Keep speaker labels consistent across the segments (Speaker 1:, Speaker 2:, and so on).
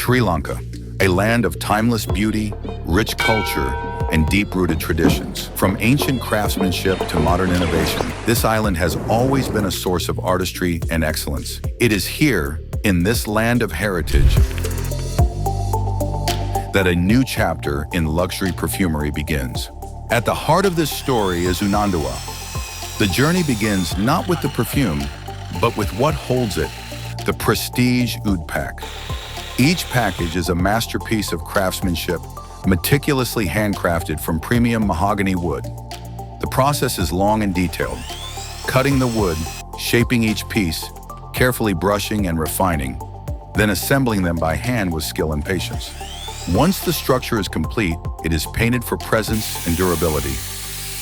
Speaker 1: Sri Lanka, a land of timeless beauty, rich culture, and deep-rooted traditions. From ancient craftsmanship to modern innovation, this island has always been a source of artistry and excellence. It is here, in this land of heritage, that a new chapter in luxury perfumery begins. At the heart of this story is Unanduwa. The journey begins not with the perfume, but with what holds it, the Prestige Oud pack. Each package is a masterpiece of craftsmanship, meticulously handcrafted from premium mahogany wood. The process is long and detailed, cutting the wood, shaping each piece, carefully brushing and refining, then assembling them by hand with skill and patience. Once the structure is complete, it is painted for presence and durability.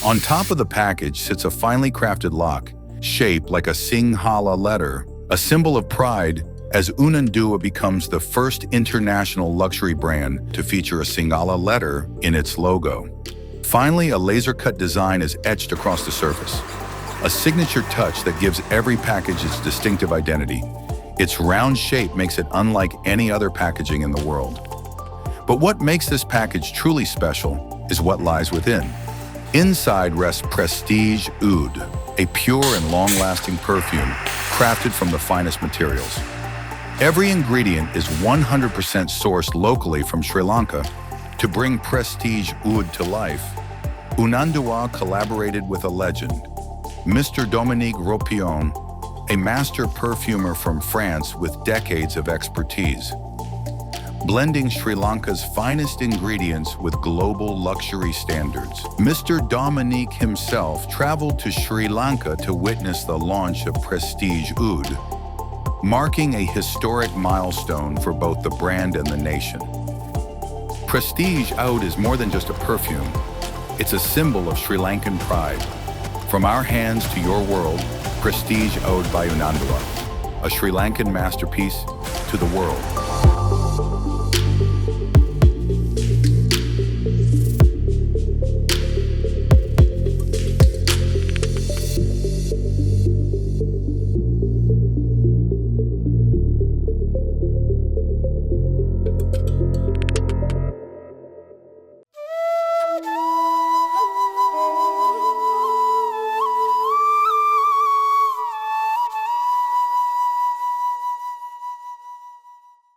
Speaker 1: On top of the package sits a finely crafted lock, shaped like a Sinhala letter, a symbol of pride, as Unanduwa becomes the first international luxury brand to feature a Sinhala letter in its logo. Finally, a laser-cut design is etched across the surface, a signature touch that gives every package its distinctive identity. Its round shape makes it unlike any other packaging in the world. But what makes this package truly special is what lies within. Inside rests Prestige Oud, a pure and long-lasting perfume crafted from the finest materials. Every ingredient is 100% sourced locally from Sri Lanka. To bring Prestige Oud to life, Unanduwa collaborated with a legend, Mr. Dominique Ropion, a master perfumer from France with decades of expertise, blending Sri Lanka's finest ingredients with global luxury standards. Mr. Dominique himself traveled to Sri Lanka to witness the launch of Prestige Oud, marking a historic milestone for both the brand and the nation. Prestige Oud is more than just a perfume. It's a symbol of Sri Lankan pride. From our hands to your world, Prestige Oud by Unanduwa, a Sri Lankan masterpiece to the world.